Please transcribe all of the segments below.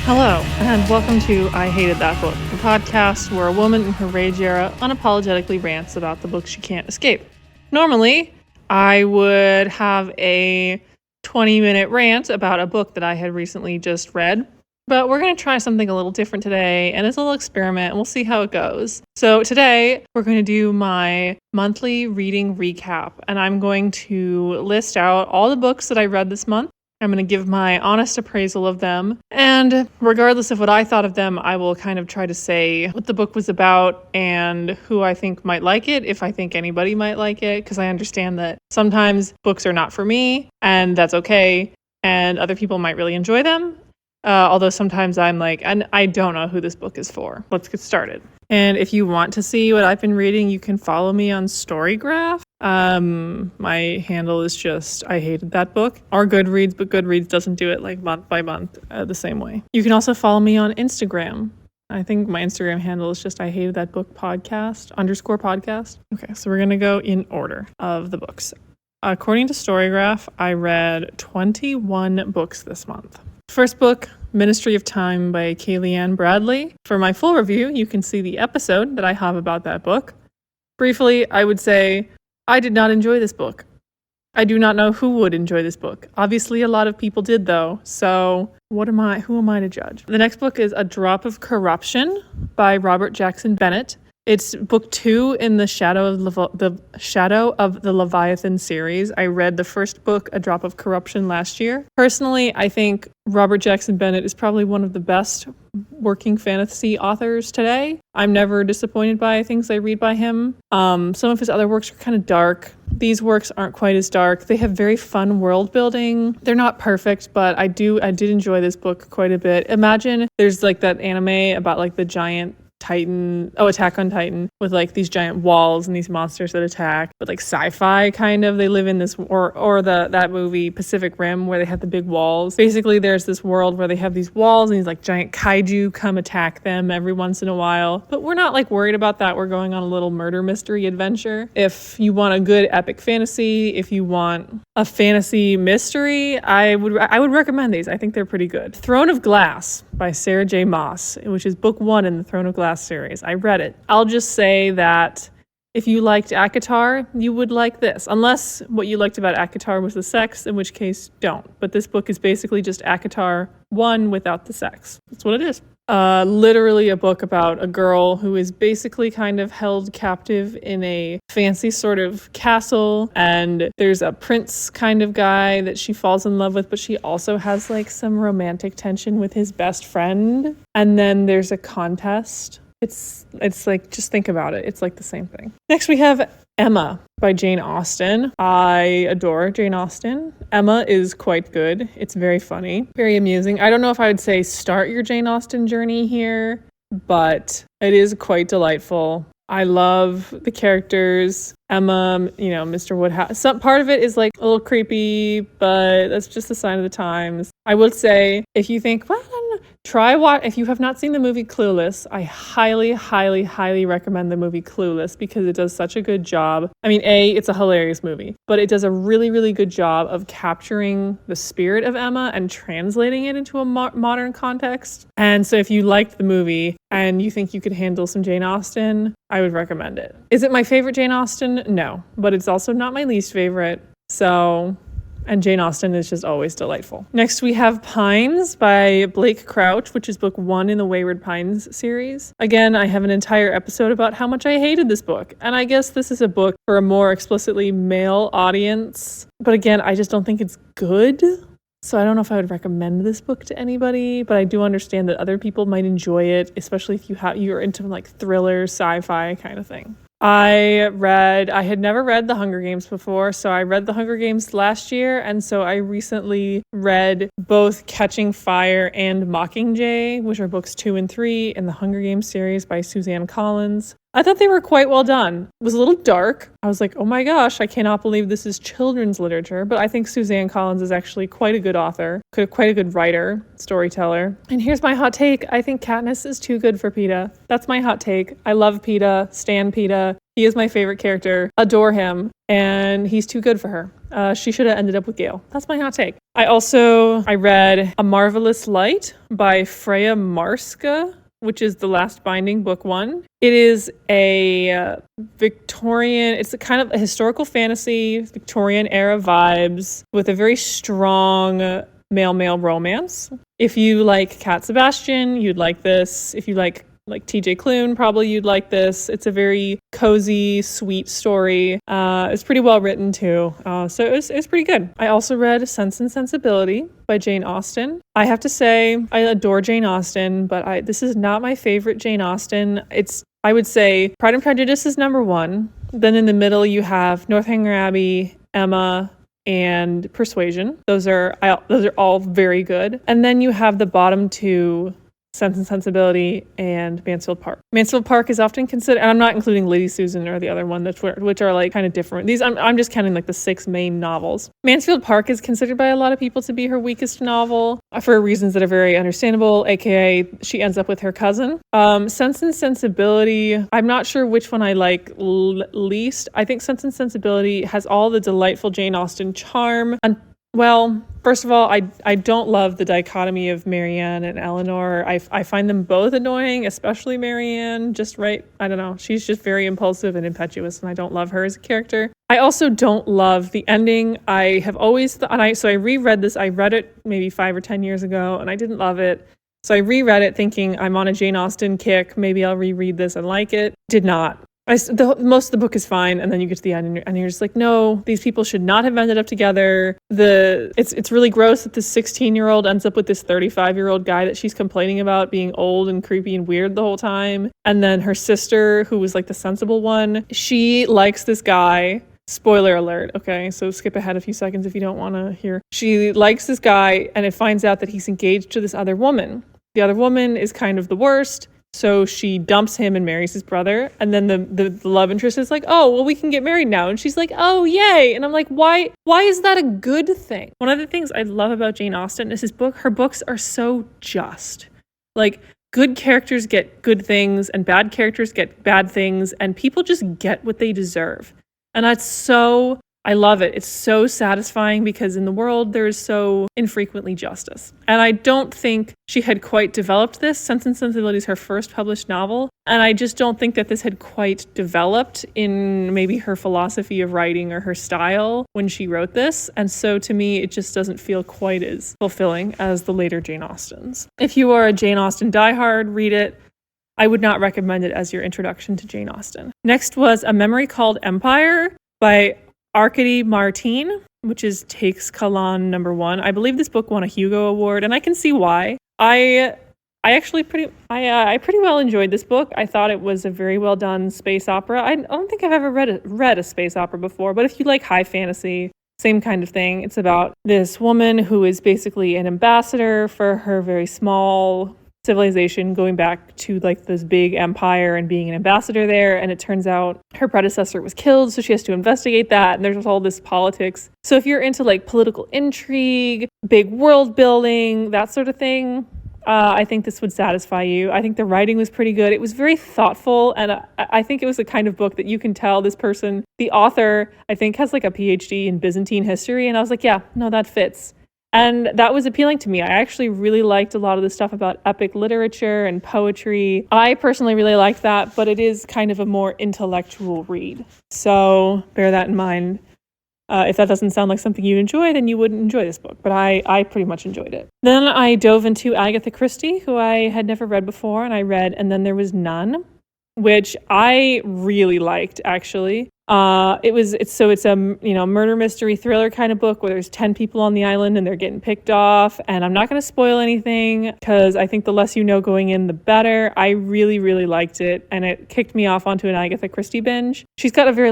Hello, and welcome to I Hated That Book, the podcast where a woman in her rage era unapologetically rants about the book she can't escape. Normally, I would have a 20-minute rant about a book that I had recently just read, but we're going to try something a little different today, and it's a little experiment, and we'll see how it goes. So today, we're going to do my monthly reading recap, and I'm going to list out all the books that I read this month. I'm going to give my honest appraisal of them, and regardless of what I thought of them, I will kind of try to say what the book was about and who I think might like it, if I think anybody might like it, because I understand that sometimes books are not for me, and that's okay, and other people might really enjoy them, although sometimes I'm like, and I don't know who this book is for. Let's get started. And if you want to see what I've been reading, you can follow me on Storygraph. My handle is just I Hated That Book, or Goodreads, but Goodreads doesn't do it like month by month the same way. You can also follow me on Instagram. I think my Instagram handle is just I Hated That Book _podcast. Okay, so we're gonna go in order of the books. According to Storygraph, I read 21 books this month. First book, Ministry of Time by Kaliane Bradely. For my full review, you can see the episode that I have about that book. Briefly, I would say I did not enjoy this book. I do not know who would enjoy this book. Obviously, a lot of people did, though. So who am I to judge? The next book is A Drop of Corruption by Robert Jackson Bennett. It's book 2 in the Shadow of the Leviathan series. I read the first book, A Drop of Corruption, last year. Personally, I think Robert Jackson Bennett is probably one of the best working fantasy authors today. I'm never disappointed by things I read by him. Some of his other works are kind of dark. These works aren't quite as dark. They have very fun world building. They're not perfect, but I did enjoy this book quite a bit. Imagine there's like that anime about like the giant Titan, Attack on Titan, with like these giant walls and these monsters that attack, but like sci-fi kind of. They live in this, or that movie Pacific Rim where they have the big walls. Basically, there's this world where they have these walls and these like giant kaiju come attack them every once in a while. But we're not like worried about that. We're going on a little murder mystery adventure. If you want a good epic fantasy, if you want a fantasy mystery, I would recommend these. I think they're pretty good. Throne of Glass by Sarah J. Maas, which is book 1 in the Throne of Glass series. I read it. I'll just say that if you liked Agatha, you would like this. Unless what you liked about Agatha was the sex, in which case, don't. But this book is basically just Agatha 1 without the sex. That's what it is. Literally a book about a girl who is basically kind of held captive in a fancy sort of castle, and there's a prince kind of guy that she falls in love with, but she also has like some romantic tension with his best friend, and then there's a contest. It's like, just think about it. It's like the same thing. Next we have Emma by Jane Austen. I adore Jane Austen. Emma is quite good. It's very funny, very amusing. I don't know if I would say start your Jane Austen journey here, but it is quite delightful. I love the characters. Emma, Mr. Wodehouse. Some part of it is like a little creepy, but that's just a sign of the times. I would say if you think, well, if you have not seen the movie Clueless, I highly, highly, highly recommend the movie Clueless because it does such a good job. I mean, it's a hilarious movie, but it does a really, really good job of capturing the spirit of Emma and translating it into a modern context. And so if you liked the movie and you think you could handle some Jane Austen, I would recommend it. Is it my favorite Jane Austen? No, but it's also not my least favorite. And Jane Austen is just always delightful. Next, we have Pines by Blake Crouch, which is book 1 in the Wayward Pines series. Again, I have an entire episode about how much I hated this book. And I guess this is a book for a more explicitly male audience. But again, I just don't think it's good. So I don't know if I would recommend this book to anybody, but I do understand that other people might enjoy it, especially if you're into like thriller, sci-fi kind of thing. I had never read The Hunger Games before, so I read The Hunger Games last year, and so I recently read both Catching Fire and Mockingjay, which are books 2 and 3 in the Hunger Games series by Suzanne Collins. I thought they were quite well done. It was a little dark. I was like, oh my gosh, I cannot believe this is children's literature. But I think Suzanne Collins is actually quite a good author, quite a good writer, storyteller. And here's my hot take. I think Katniss is too good for Peeta. That's my hot take. I love Peeta, stan Peeta. He is my favorite character. Adore him. And he's too good for her. She should have ended up with Gale. That's my hot take. I read A Marvellous Light by Freya Marske, which is the last binding, book 1. It is a Victorian, it's a kind of a historical fantasy, Victorian era vibes with a very strong male-male romance. If you like Cat Sebastian, you'd like this. If you like TJ Klune, probably you'd like this. It's a very cozy, sweet story. It's pretty well written too. So it was pretty good. I also read Sense and Sensibility by Jane Austen. I have to say, I adore Jane Austen, but this is not my favorite Jane Austen. I would say Pride and Prejudice is number 1. Then in the middle you have Northanger Abbey, Emma, and Persuasion. Those are all very good. And then you have the bottom 2, Sense and Sensibility and Mansfield Park. Mansfield Park is often considered, and I'm not including Lady Susan or the other one, which are like kind of different. These I'm just counting like the 6 main novels. Mansfield Park is considered by a lot of people to be her weakest novel for reasons that are very understandable, aka she ends up with her cousin. Sense and Sensibility, I'm not sure which one I like least. I think Sense and Sensibility has all the delightful Jane Austen charm. And well, first of all, I don't love the dichotomy of Marianne and Eleanor. I find them both annoying, especially Marianne. I don't know. She's just very impulsive and impetuous, and I don't love her as a character. I also don't love the ending. I have always so I reread this. I read it maybe 5 or 10 years ago, and I didn't love it. So I reread it thinking I'm on a Jane Austen kick. Maybe I'll reread this and like it. Did not. Most of the book is fine, and then you get to the end, and you're just like, no, these people should not have ended up together. It's really gross that this 16-year-old ends up with this 35-year-old guy that she's complaining about being old and creepy and weird the whole time. And then her sister, who was like the sensible one, she likes this guy. Spoiler alert, okay? So skip ahead a few seconds if you don't want to hear. She likes this guy, and it finds out that he's engaged to this other woman. The other woman is kind of the worst. So she dumps him and marries his brother. And then the love interest is like, oh, well, we can get married now. And she's like, oh, yay. And I'm like, why is that a good thing? One of the things I love about Jane Austen is her books are so just. Like, good characters get good things and bad characters get bad things. And people just get what they deserve. And I love it. It's so satisfying because in the world, there is so infrequently justice. And I don't think she had quite developed this. Sense and Sensibility is her first published novel. And I just don't think that this had quite developed in maybe her philosophy of writing or her style when she wrote this. And so to me, it just doesn't feel quite as fulfilling as the later Jane Austens. If you are a Jane Austen diehard, read it. I would not recommend it as your introduction to Jane Austen. Next was A Memory Called Empire by Arkady Martine, which takes Kaliane number 1. I believe this book won a Hugo Award, and I can see why. I pretty well enjoyed this book. I thought it was a very well done space opera. I don't think I've ever read a space opera before, but if you like high fantasy, same kind of thing. It's about this woman who is basically an ambassador for her very small civilization, going back to like this big empire and being an ambassador there. And it turns out her predecessor was killed, so she has to investigate that. And there's all this politics. So if you're into like political intrigue, big world building, that sort of thing, I think this would satisfy you. I think the writing was pretty good. It was very thoughtful, and I think it was the kind of book that you can tell this person, the author, I think has like a PhD in Byzantine history. And I was like, yeah, no, that fits. And that was appealing to me. I actually really liked a lot of the stuff about epic literature and poetry. I personally really liked that, but it is kind of a more intellectual read. So bear that in mind. If that doesn't sound like something you'd enjoy, then you wouldn't enjoy this book. But I pretty much enjoyed it. Then I dove into Agatha Christie, who I had never read before, and I read And Then There Was None, which I really liked, actually. It's a murder mystery thriller kind of book where there's 10 people on the island and they're getting picked off, and I'm not going to spoil anything because I think the less you know going in, the better. I really, really liked it, and it kicked me off onto an Agatha Christie binge. She's got a very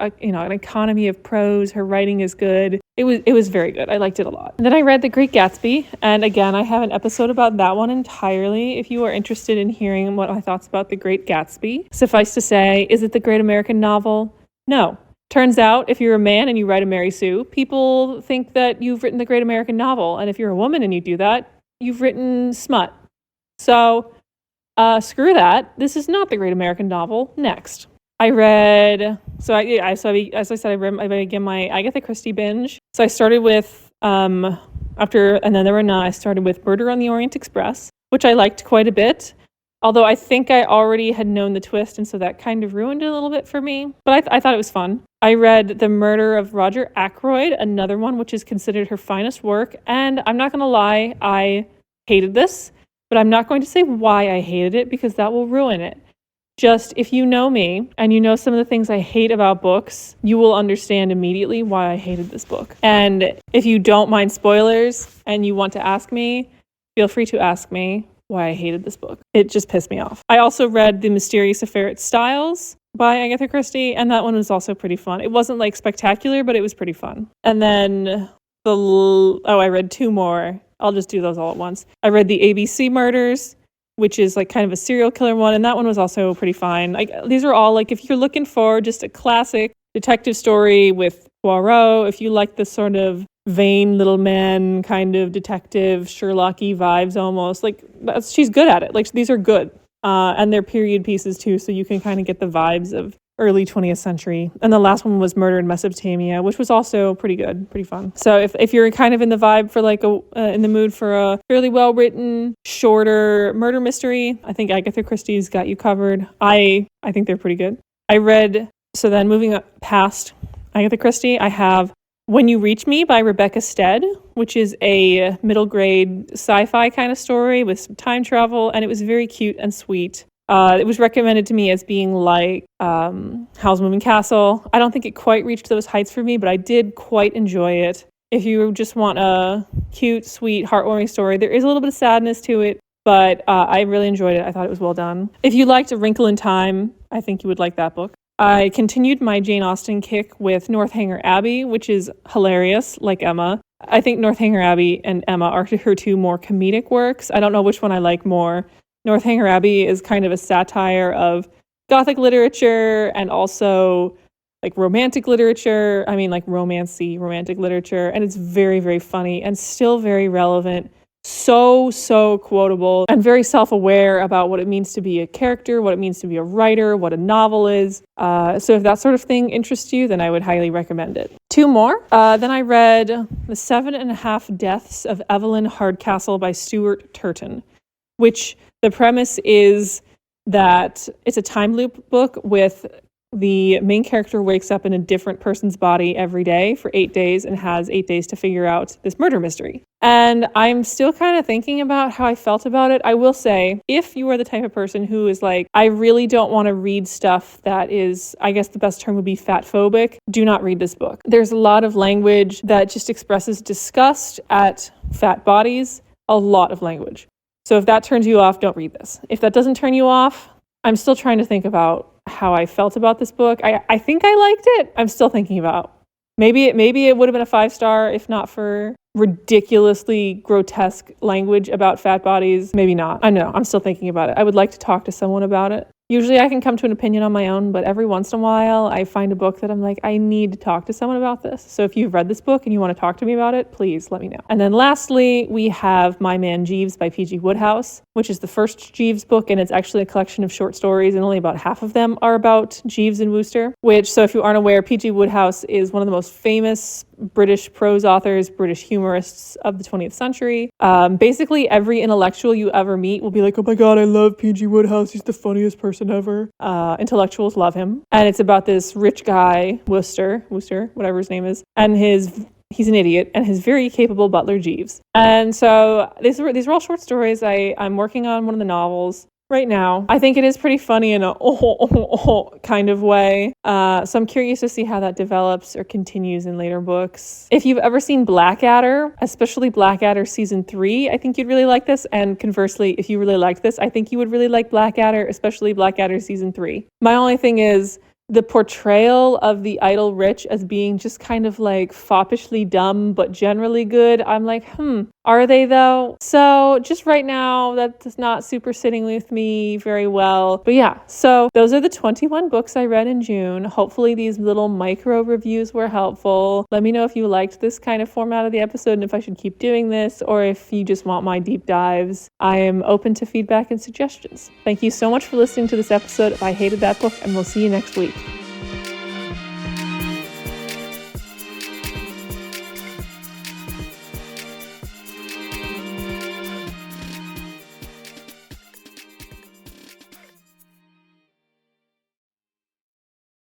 an economy of prose. Her writing is good. It was very good. I liked it a lot. And then I read The Great Gatsby, and again, I have an episode about that one entirely if you are interested in hearing what my thoughts about The Great Gatsby. Suffice to say, is it the great American novel? No. Turns out, if you're a man and you write a Mary Sue, people think that you've written the great American novel, and if you're a woman and you do that, you've written smut. So, screw that. This is not the great American novel. Next. I read, so as I said, I read again my Agatha Christie binge. So I started with, and then there were none, I started with Murder on the Orient Express, which I liked quite a bit. Although I think I already had known the twist, and so that kind of ruined it a little bit for me. But I thought it was fun. I read The Murder of Roger Ackroyd, another one which is considered her finest work. And I'm not going to lie, I hated this. But I'm not going to say why I hated it, because that will ruin it. Just, if you know me, and you know some of the things I hate about books, you will understand immediately why I hated this book. And if you don't mind spoilers, and you want to ask me, feel free to ask me why I hated this book. It just pissed me off. I also read The Mysterious Affair at Styles by Agatha Christie, and that one was also pretty fun. It wasn't like spectacular, but it was pretty fun. And then I read two more. I'll just do those all at once. I read The ABC Murders, which is like kind of a serial killer one, and that one was also pretty fine. These are all like, if you're looking for just a classic detective story with Poirot, if you like this sort of vain little man kind of detective Sherlock-y vibes almost, like she's good at it. Like these are good. And they're period pieces too, so you can kind of get the vibes of early 20th century. And the last one was Murder in Mesopotamia, which was also pretty good, pretty fun. So if you're kind of in the vibe for like in the mood for a fairly well-written, shorter murder mystery, I think Agatha Christie's got you covered. I think they're pretty good. So then moving up past Agatha Christie, I have When You Reach Me by Rebecca Stead, which is a middle grade sci-fi kind of story with some time travel, and it was very cute and sweet. It was recommended to me as being like Howl's Moving Castle. I don't think it quite reached those heights for me, but I did quite enjoy it. If you just want a cute, sweet, heartwarming story, there is a little bit of sadness to it, but I really enjoyed it. I thought it was well done. If you liked A Wrinkle in Time, I think you would like that book. I continued my Jane Austen kick with Northanger Abbey, which is hilarious, like Emma. I think Northanger Abbey and Emma are her two more comedic works. I don't know which one I like more. Northanger Abbey is kind of a satire of Gothic literature and also like romantic literature. I mean, like romancy, romantic literature. And it's very, very funny and still very relevant. So quotable and very self-aware about what it means to be a character, what it means to be a writer, what a novel is. So if that sort of thing interests you, then I would highly recommend it. Two more. Then I read The 7.5 Deaths of Evelyn Hardcastle by Stuart Turton, which the premise is that it's a time loop book with the main character wakes up in a different person's body every day for 8 days and has 8 days to figure out this murder mystery. And I'm still kind of thinking about how I felt about it. I will say, if you are the type of person who is like, I really don't want to read stuff that is, I guess the best term would be fatphobic, do not read this book. There's a lot of language that just expresses disgust at fat bodies, a lot of language. So if that turns you off, don't read this. If that doesn't turn you off, I'm still trying to think about how I felt about this book. I think I liked it. I'm still thinking about. Maybe it would have been a 5-star if not for ridiculously grotesque language about fat bodies. Maybe not. I know. I'm still thinking about it. I would like to talk to someone about it. Usually I can come to an opinion on my own, but every once in a while I find a book that I'm like, I need to talk to someone about this. So if you've read this book and you want to talk to me about it, please let me know. And then lastly, we have My Man Jeeves by PG Wodehouse, which is the first Jeeves book, and it's actually a collection of short stories, and only about half of them are about Jeeves and Wooster, which, so if you aren't aware, PG Wodehouse is one of the most famous British prose authors, British humorists of the 20th century. Basically, every intellectual you ever meet will be like, oh my God, I love PG Wodehouse. He's the funniest person ever. Intellectuals love him. And it's about this rich guy, Wooster, whatever his name is, and he's an idiot, and his very capable butler, Jeeves. And so these are all short stories. I'm working on one of the novels right now. I think it is pretty funny in a kind of way. So I'm curious to see how that develops or continues in later books. If you've ever seen Blackadder, especially Blackadder season 3, I think you'd really like this. And conversely, if you really liked this, I think you would really like Blackadder, especially Blackadder season 3. My only thing is the portrayal of the idle rich as being just kind of like foppishly dumb, but generally good. I'm like, Are they though? So just right now, that's not super sitting with me very well. But yeah, so those are the 21 books I read in June. Hopefully these little micro reviews were helpful. Let me know if you liked this kind of format of the episode and if I should keep doing this or if you just want my deep dives. I am open to feedback and suggestions. Thank you so much for listening to this episode of I Hated That Book, and we'll see you next week.